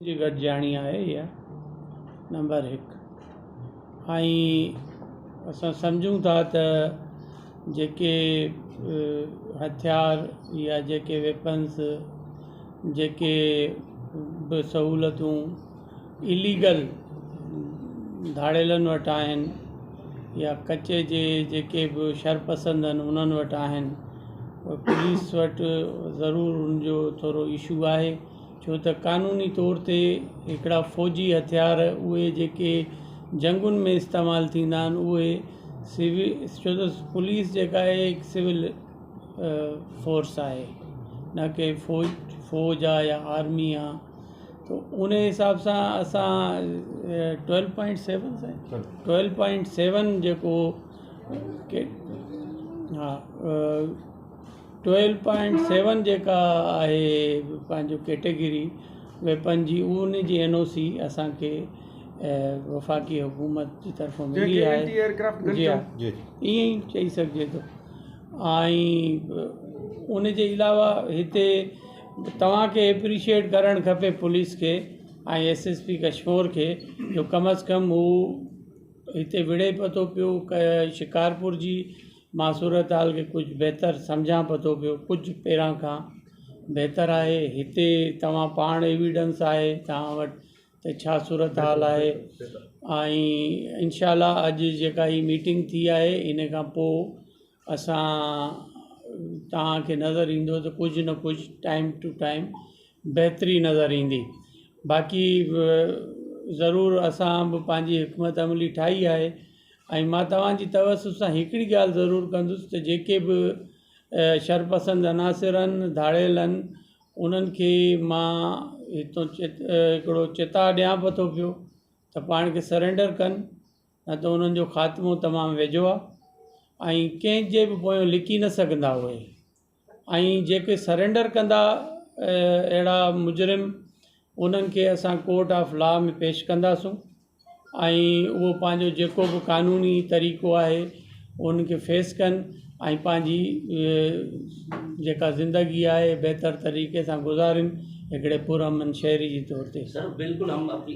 जी गॾिजाणी आहे इहा नंबर 1। ऐं असां सम्झूं था त जेके हथियार या जेके वेपन्स जेके बि सहूलतूं इलीगल धाड़ेलनि वटि आहिनि या कचे जे जेके बि शरपसंद आहिनि उन्हनि वटि आहिनि, पुलिस वटि ज़रूरु उनजो थोरो इशू आहे। छो त क़ानूनी तौर ते हिकिड़ा फ़ौजी हथियार उहे जेके जंगुनि में इस्तेमालु थींदा आहिनि उहे छो त पुलिस जेका आहे हिकु सिविल फोर्स आहे, न कि फ़ौज आहे या आर्मी आहे। त उन हिसाब सां असां 12.7 जेको हा 12.7 जेका आहे पंहिंजो कैटेगरी वेपन जी, उन जी NOC असांखे वफ़ाक़ी हुकूमत जी तरफ़ों मिली आहे। जी हा, ईअं ई चई सघिजे थो। ऐं उन जे अलावा हिते तव्हांखे एप्रिशिएट करणु खपे पुलिस खे ऐं SSP कश्मीर खे, जो कम अज़ कम हू हिते विढ़े पतो पियो शिकारपुर जी मां सूरत हाल खे कुझु बहितर सम्झां पतो पियो, कुझु पहिरां खां बहितर आहे। हिते तव्हां पाण एविडेंस आहे तव्हां वटि त छा सूरत हाल आहे। ऐं इंशाल्लाह अॼु जेका ही मीटिंग थी आहे इन खां पोइ असां तव्हांखे नज़र ईंदो त कुझु न कुझु टाइम टू टाइम बहितरी नज़र ईंदी। बाक़ी ज़रूरु असां बि पंहिंजी हिकमत अमली ठाही आहे ऐं मां तव्हांजी तवसु सां हिकिड़ी ॻाल्हि ज़रूरु कंदुसि त जेके बि शरपसंद अनासिर आहिनि धाड़ेल आहिनि उन्हनि खे मां हितां हिकिड़ो चिता ॾियां पतो पियो त पाण खे सरेंडर कनि, न त उन्हनि जो ख़ात्मो तमामु वेझो आहे ऐं कंहिंजे बि पोयां लिकी न सघंदा उहे। ऐं जेके सरेंडर कंदा अहिड़ा मुजरिम उन्हनि खे असां कोर्ट ऑफ लॉ में पेश कंदासूं ऐं उहो पंहिंजो जेको बि क़ानूनी तरीक़ो आहे उनखे फेस कनि ऐं पंहिंजी जेका ज़िंदगी आहे बहितर तरीक़े सां गुज़ारिन हिकिड़े पुरअमन शहरी जी तौर ते। सर बिल्कुल हम अपनी